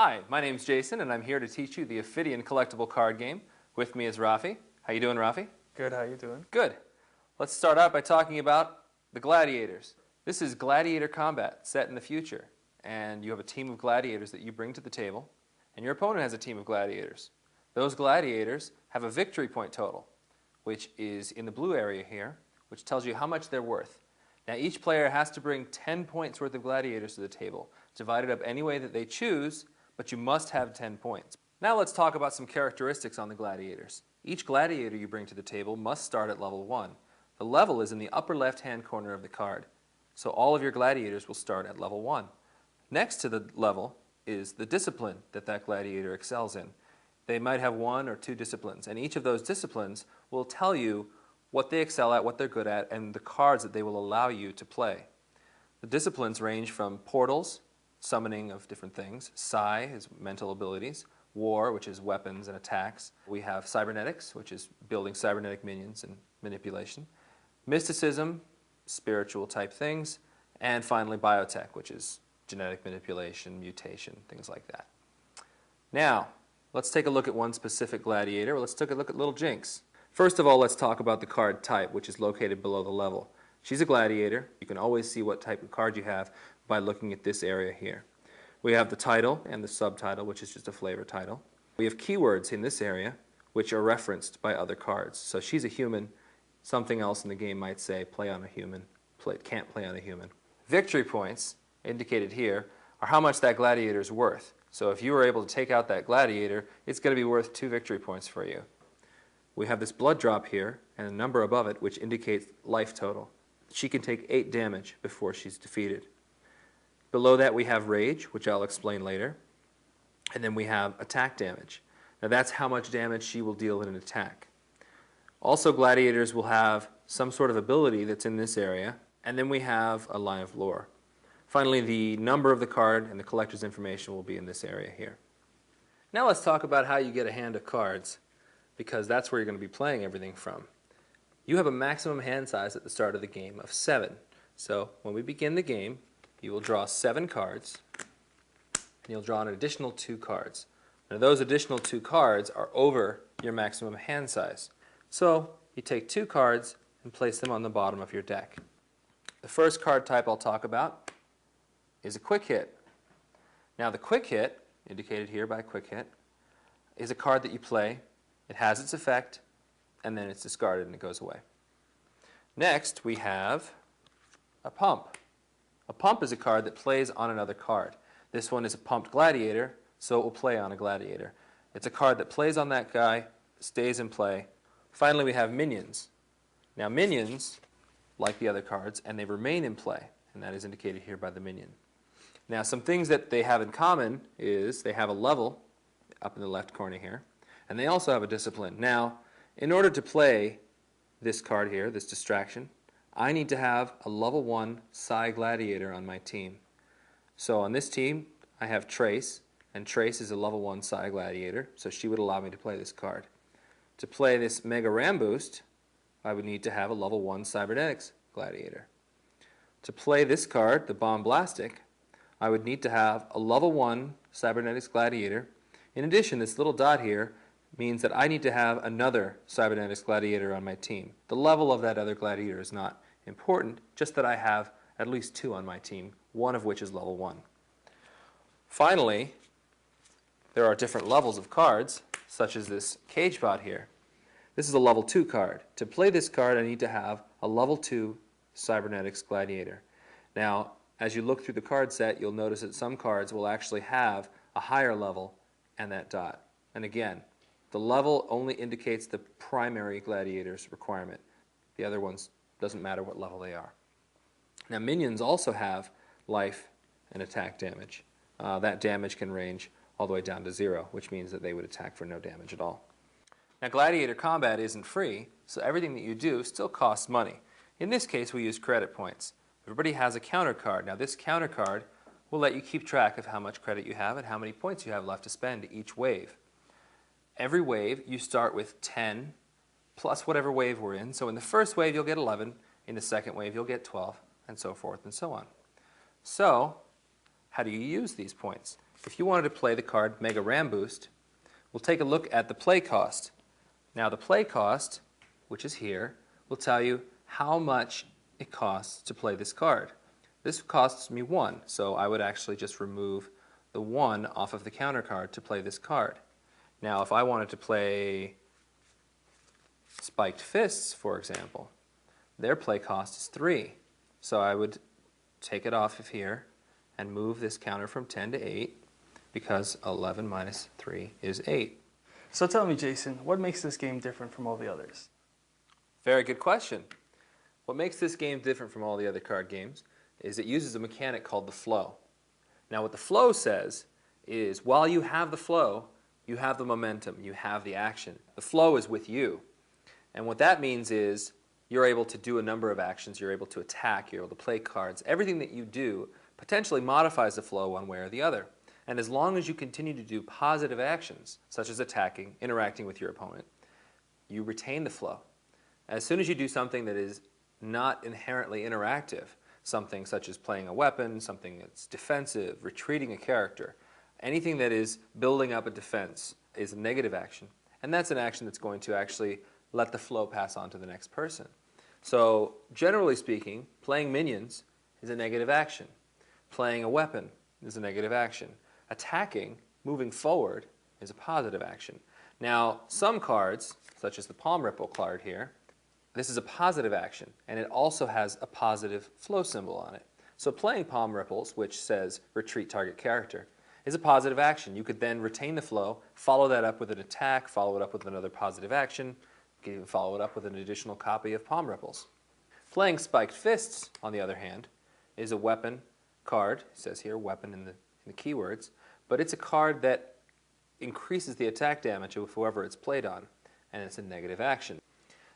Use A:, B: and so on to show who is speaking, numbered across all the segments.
A: Hi, my name's Jason, and I'm here to teach you the Ophidian collectible card game. With me is Rafi. How you doing, Rafi?
B: Good, how you doing?
A: Good. Let's start out by talking about the Gladiators. This is Gladiator combat set in the future, and you have a team of gladiators that you bring to the table, and your opponent has a team of gladiators. Those gladiators have a victory point total, which is in the blue area here, which tells you how much they're worth. Now each player has to bring 10 points worth of gladiators to the table, divided up any way that they choose, but you must have 10 points. Now let's talk about some characteristics on the gladiators. Each gladiator you bring to the table must start at level 1. The level is in the upper left-hand corner of the card, so all of your gladiators will start at level 1. Next to the level is the discipline that that gladiator excels in. They might have 1 or 2 disciplines, and each of those disciplines will tell you what they excel at, what they're good at, and the cards that they will allow you to play. The disciplines range from portals, summoning of different things, psi is mental abilities, war, which is weapons and attacks. We have cybernetics, which is building cybernetic minions and manipulation, mysticism, spiritual type things, and finally biotech, which is genetic manipulation, mutation, things like that. Now, let's take a look at one specific gladiator. Let's take a look at Little Jinx. First of all, let's talk about the card type, which is located below the level. She's a gladiator. You can always see what type of card you have by looking at this area here. We have the title and the subtitle, which is just a flavor title. We have keywords in this area, which are referenced by other cards. So she's a human. Something else in the game might say, play on a human, can't play on a human. Victory points, indicated here, are how much that gladiator is worth. So if you were able to take out that gladiator, it's going to be worth 2 victory points for you. We have this blood drop here, and a number above it, which indicates life total. She can take 8 damage before she's defeated. Below that we have rage, which I'll explain later. And then we have attack damage. Now that's how much damage she will deal in an attack. Also, gladiators will have some sort of ability that's in this area. And then we have a line of lore. Finally, the number of the card and the collector's information will be in this area here. Now let's talk about how you get a hand of cards, because that's where you're going to be playing everything from. You have a maximum hand size at the start of the game of 7. So when we begin the game, you will draw 7 cards, and you'll draw an additional 2 cards. Now those additional 2 cards are over your maximum hand size. So you take 2 cards and place them on the bottom of your deck. The first card type I'll talk about is a quick hit. Now the quick hit, indicated here by quick hit, is a card that you play. It has its effect, and then it's discarded and it goes away. Next we have a pump. A pump is a card that plays on another card. This one is a pumped gladiator, so it will play on a gladiator. It's a card that plays on that guy, stays in play. Finally, we have minions. Now minions, like the other cards, and they remain in play, and that is indicated here by the minion. Now some things that they have in common is they have a level up in the left corner here, and they also have a discipline. Now, in order to play this card here, this distraction, I need to have a level 1 psi gladiator on my team. So on this team, I have Trace, and Trace is a level 1 psi gladiator, so she would allow me to play this card. To play this Mega Ram Boost, I would need to have a level 1 cybernetics gladiator. To play this card, the Bomb Blastic, I would need to have a level 1 cybernetics gladiator. In addition, this little dot here means that I need to have another cybernetics gladiator on my team. The level of that other gladiator is not important, just that I have at least 2 on my team, one of which is level 1. Finally, there are different levels of cards, such as this Cage Bot here. This is a level 2 card. To play this card, I need to have a level 2 cybernetics gladiator. Now, as you look through the card set, you'll notice that some cards will actually have a higher level and that dot. And again, the level only indicates the primary gladiator's requirement. The other ones doesn't matter what level they are. Now minions also have life and attack damage. That damage can range all the way down to 0, which means that they would attack for no damage at all. Now gladiator combat isn't free, so everything that you do still costs money. In this case we use credit points. Everybody has a counter card. Now this counter card will let you keep track of how much credit you have and how many points you have left to spend each wave. Every wave you start with 10 plus whatever wave we're in. So in the first wave you'll get 11, in the second wave you'll get 12, and so forth and so on. So how do you use these points? if you wanted to play the card Mega Ram Boost, we'll take a look at the play cost. Now the play cost, which is here, will tell you how much it costs to play this card. This costs me 1, so I would actually just remove the 1 off of the counter card to play this card. Now if I wanted to play Spiked Fists, for example, their play cost is 3. So I would take it off of here and move this counter from 10 to 8 because 11 minus 3 is 8.
B: So tell me, Jason, what makes this game different from all the others?
A: Very good question. What makes this game different from all the other card games is it uses a mechanic called the flow. Now what the flow says is while you have the flow, you have the momentum, you have the action. The flow is with you. And what that means is you're able to do a number of actions, you're able to attack, you're able to play cards. Everything that you do potentially modifies the flow one way or the other. And as long as you continue to do positive actions, such as attacking, interacting with your opponent, you retain the flow. As soon as you do something that is not inherently interactive, something such as playing a weapon, something that's defensive, retreating a character, anything that is building up a defense is a negative action. And that's an action that's going to actually let the flow pass on to the next person. So generally speaking, playing minions is a negative action. Playing a weapon is a negative action. Attacking, moving forward, is a positive action. Now, some cards, such as the Palm Ripple card here, this is a positive action, and it also has a positive flow symbol on it. So playing Palm Ripples, which says retreat target character, is a positive action. You could then retain the flow, follow that up with an attack, follow it up with another positive action, you can even follow it up with an additional copy of Palm Ripples. Playing Spiked Fists, on the other hand, is a weapon card. It says here weapon in the keywords, but it's a card that increases the attack damage of whoever it's played on, and it's a negative action.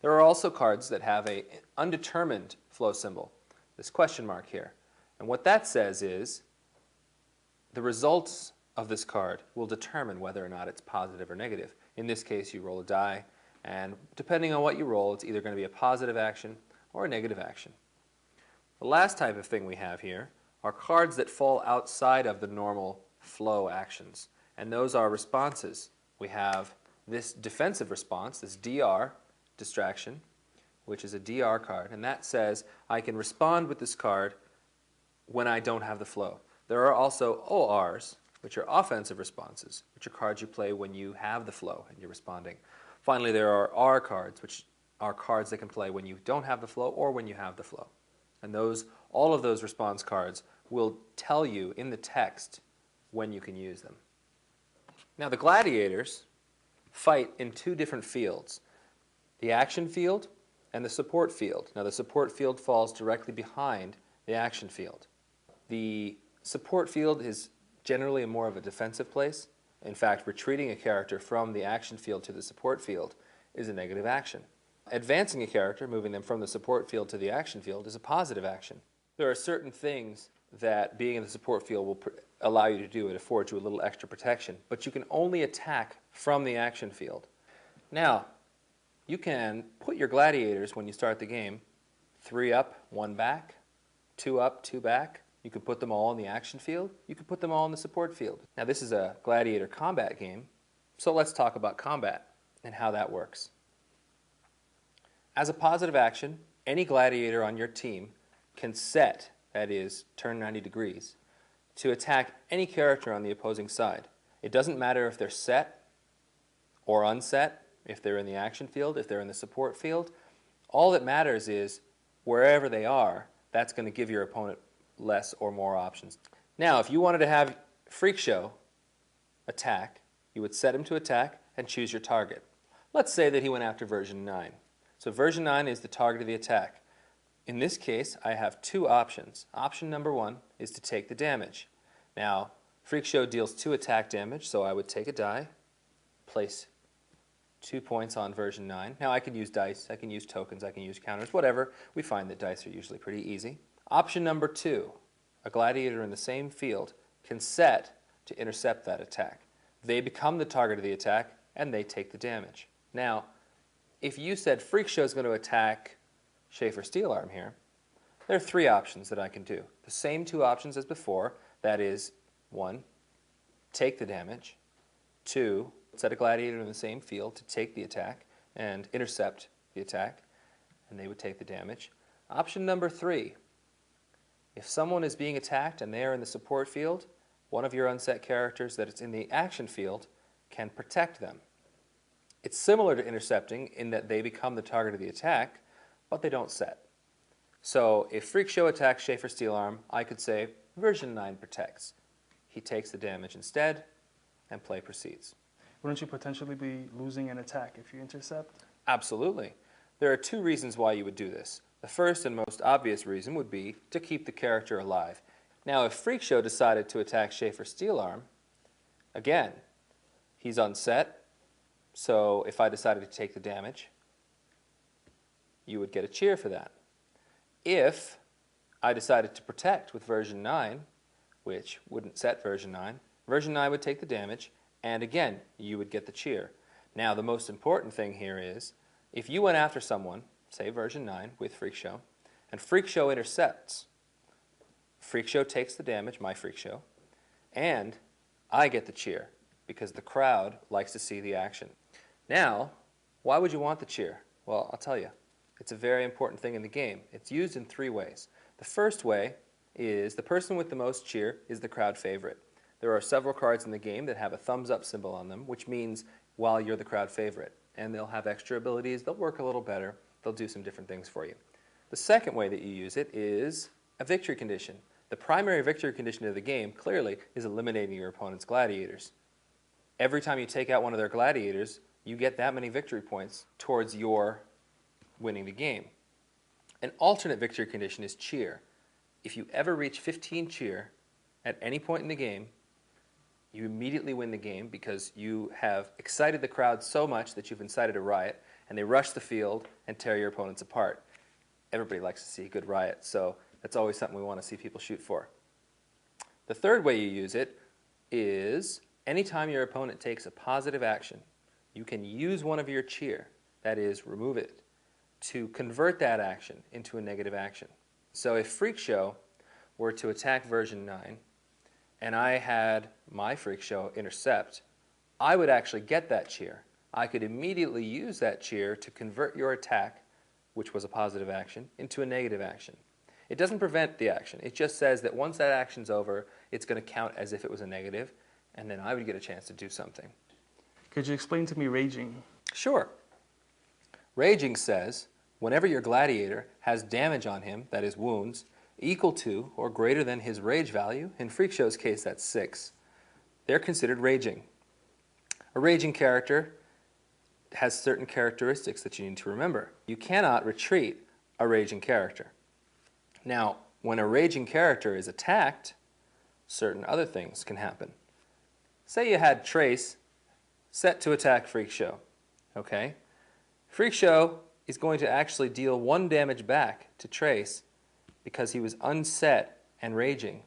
A: There are also cards that have an undetermined flow symbol, this question mark here. And what that says is the results of this card will determine whether or not it's positive or negative. In this case, you roll a die, and depending on what you roll, it's either going to be a positive action or a negative action. The last type of thing we have here are cards that fall outside of the normal flow actions, and those are responses. We have this defensive response, this DR, distraction, which is a DR card, and that says I can respond with this card when I don't have the flow. There are also ORs, which are offensive responses, which are cards you play when you have the flow and you're responding. Finally, there are R cards, which are cards that can play when you don't have the flow or when you have the flow. And all of those response cards will tell you in the text when you can use them. Now the gladiators fight in 2 different fields, the action field and the support field. Now the support field falls directly behind the action field. The support field is generally more of a defensive place. In fact, retreating a character from the action field to the support field is a negative action. Advancing a character, moving them from the support field to the action field, is a positive action. There are certain things that being in the support field will allow you to do. It affords you a little extra protection, but you can only attack from the action field. Now, you can put your gladiators, when you start the game, 3 up, 1 back, 2 up, 2 back. You can put them all in the action field. You can put them all in the support field. Now this is a gladiator combat game, so let's talk about combat and how that works. As a positive action, any gladiator on your team can set, that is, turn 90 degrees, to attack any character on the opposing side. It doesn't matter if they're set or unset, if they're in the action field, if they're in the support field. All that matters is wherever they are, that's going to give your opponent less or more options. Now, if you wanted to have Freak Show attack, you would set him to attack and choose your target. Let's say that he went after version 9. So version 9 is the target of the attack. In this case, I have 2 options. Option number 1 is to take the damage. Now, Freak Show deals 2 attack damage, so I would take a die, place 2 points on version 9. Now I can use dice, I can use tokens, I can use counters, whatever. We find that dice are usually pretty easy. Option number 2, a gladiator in the same field can set to intercept that attack. They become the target of the attack, and they take the damage. Now, if you said Freak Show is going to attack Schaefer Steelarm here, there are 3 options that I can do. The same 2 options as before, that is, 1, take the damage. 2, set a gladiator in the same field to take the attack and intercept the attack, and they would take the damage. Option number 3, if someone is being attacked and they are in the support field, one of your unset characters that is in the action field can protect them. It's similar to intercepting in that they become the target of the attack, but they don't set. So if Freak Show attacks Schaefer Steelarm, I could say version 9 protects. He takes the damage instead, and play proceeds.
B: Wouldn't you potentially be losing an attack if you intercept?
A: Absolutely. There are 2 reasons why you would do this. The first and most obvious reason would be to keep the character alive. Now, if Freak Show decided to attack Schaefer Steelarm, again, he's unset, so if I decided to take the damage, you would get a cheer for that. If I decided to protect with version 9, which wouldn't set version 9, version 9 would take the damage, and again, you would get the cheer. Now, the most important thing here is, if you went after someone, say version 9 with Freak Show, and Freak Show intercepts, Freak Show takes the damage, my Freak Show, and I get the cheer, because the crowd likes to see the action. Now, why would you want the cheer? Well, I'll tell you. It's a very important thing in the game. It's used in 3 ways. The first way is the person with the most cheer is the crowd favorite. There are several cards in the game that have a thumbs up symbol on them, which means, well, you're the crowd favorite. And they'll have extra abilities, they'll work a little better, they'll do some different things for you. The second way that you use it is a victory condition. The primary victory condition of the game, clearly, is eliminating your opponent's gladiators. Every time you take out one of their gladiators, you get that many victory points towards your winning the game. An alternate victory condition is cheer. If you ever reach 15 cheer at any point in the game, you immediately win the game because you have excited the crowd so much that you've incited a riot, and they rush the field and tear your opponents apart. Everybody likes to see a good riot, so that's always something we want to see people shoot for. The third way you use it is anytime your opponent takes a positive action, you can use one of your cheer, that is, remove it, to convert that action into a negative action. So if Freak Show were to attack version 9, and I had my Freak Show intercept, I would actually get that cheer. I could immediately use that cheer to convert your attack, which was a positive action, into a negative action. It doesn't prevent the action. It just says that once that action's over, it's going to count as if it was a negative, and then I would get a chance to do something.
B: Could you explain to me raging?
A: Sure. Raging says, whenever your gladiator has damage on him, that is wounds, equal to or greater than his rage value, in Freak Show's case that's 6, they're considered raging. A raging character has certain characteristics that you need to remember. You cannot retreat a raging character. Now, when a raging character is attacked, certain other things can happen. Say you had Trace set to attack Freak Show, okay? Freak Show is going to actually deal 1 damage back to Trace because he was unset and raging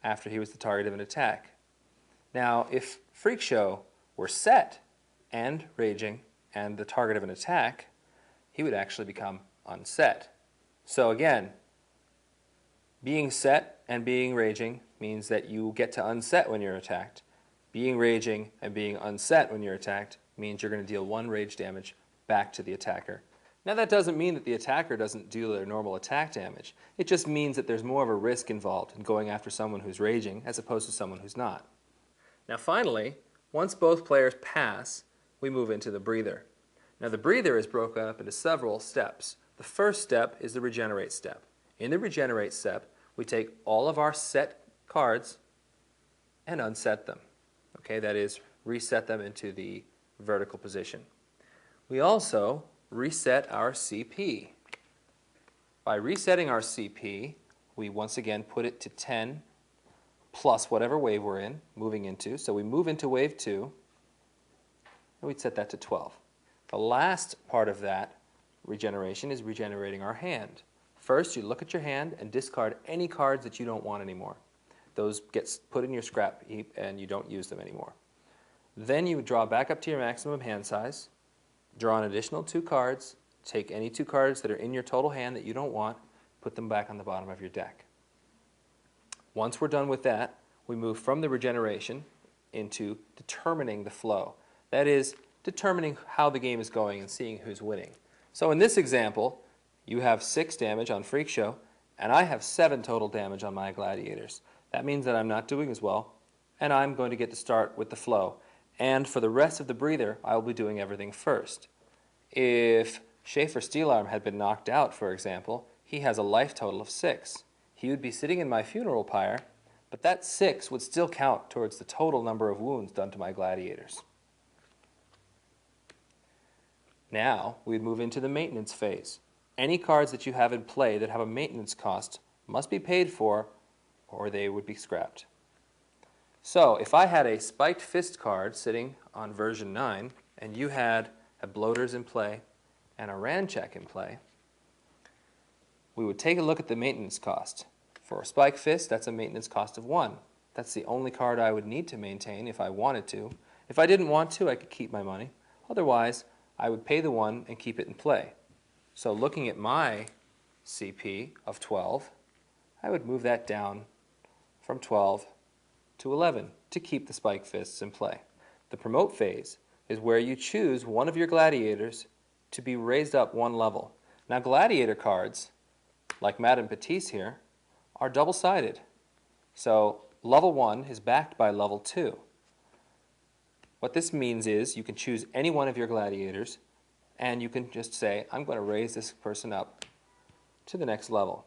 A: after he was the target of an attack. Now, if Freak Show were set and raging and the target of an attack, he would actually become unset. So again, being set and being raging means that you get to unset when you're attacked. Being raging and being unset when you're attacked means you're going to deal 1 rage damage back to the attacker. Now that doesn't mean that the attacker doesn't deal their normal attack damage. It just means that there's more of a risk involved in going after someone who's raging as opposed to someone who's not. Now finally, once both players pass, we move into the breather. Now the breather is broken up into several steps. The first step is the regenerate step. In the regenerate step, we take all of our set cards and unset them. Okay, that is, reset them into the vertical position. We also reset our CP. By resetting our CP, we once again put it to 10 plus whatever wave we're in, moving into. So we move into wave 2, and we'd set that to 12. The last part of that regeneration is regenerating our hand. First, you look at your hand and discard any cards that you don't want anymore. Those get put in your scrap heap and you don't use them anymore. Then you draw back up to your maximum hand size, draw an additional 2 cards, take any 2 cards that are in your total hand that you don't want, put them back on the bottom of your deck. Once we're done with that, we move from the regeneration into determining the flow. That is, determining how the game is going and seeing who's winning. So in this example, you have 6 damage on Freak Show, and I have 7 total damage on my Gladiators. That means that I'm not doing as well, and I'm going to get to start with the flow. And for the rest of the breather, I will be doing everything first. If Schaefer Steelarm had been knocked out, for example, he has a life total of 6. He would be sitting in my funeral pyre, but that 6 would still count towards the total number of wounds done to my Gladiators. Now, we'd move into the maintenance phase. Any cards that you have in play that have a maintenance cost must be paid for, or they would be scrapped. So, if I had a Spiked Fist card sitting on version 9, and you had a Bloaters in play and a Ranchak in play, we would take a look at the maintenance cost. For a Spiked Fist, that's a maintenance cost of 1. That's the only card I would need to maintain if I wanted to. If I didn't want to, I could keep my money. Otherwise, I would pay the 1 and keep it in play. So looking at my CP of 12, I would move that down from 12 to 11 to keep the Spiked Fists in play. The promote phase is where you choose one of your Gladiators to be raised up 1 level. Now Gladiator cards, like Madame Petite here, are double-sided. So level 1 is backed by level 2. What this means is you can choose any one of your Gladiators and you can just say, I'm going to raise this person up to the next level.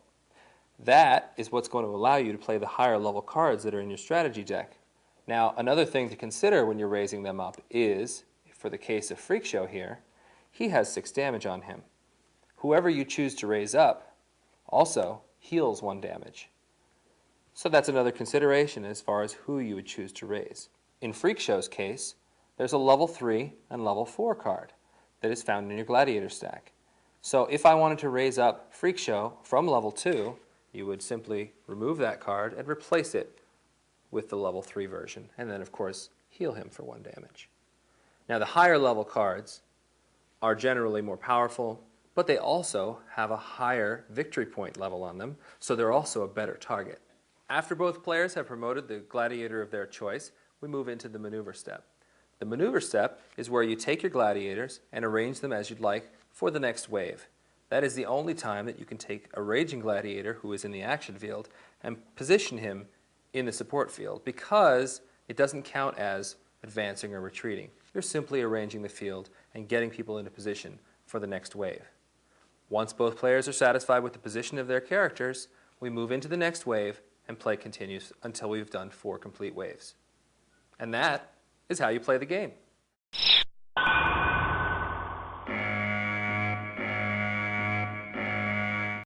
A: That is what's going to allow you to play the higher level cards that are in your strategy deck. Now, another thing to consider when you're raising them up is, for the case of Freak Show here, he has 6 damage on him. Whoever you choose to raise up also heals 1 damage. So that's another consideration as far as who you would choose to raise. In Freak Show's case, there's a level 3 and level 4 card that is found in your Gladiator stack. So if I wanted to raise up Freak Show from level 2, you would simply remove that card and replace it with the level 3 version, and then of course heal him for 1 damage. Now the higher level cards are generally more powerful, but they also have a higher victory point level on them, so they're also a better target. After both players have promoted the Gladiator of their choice, we move into the maneuver step. The maneuver step is where you take your Gladiators and arrange them as you'd like for the next wave. That is the only time that you can take a Raging Gladiator who is in the action field and position him in the support field, because it doesn't count as advancing or retreating. You're simply arranging the field and getting people into position for the next wave. Once both players are satisfied with the position of their characters, we move into the next wave and play continues until we've done 4 complete waves. And that is how you play the game.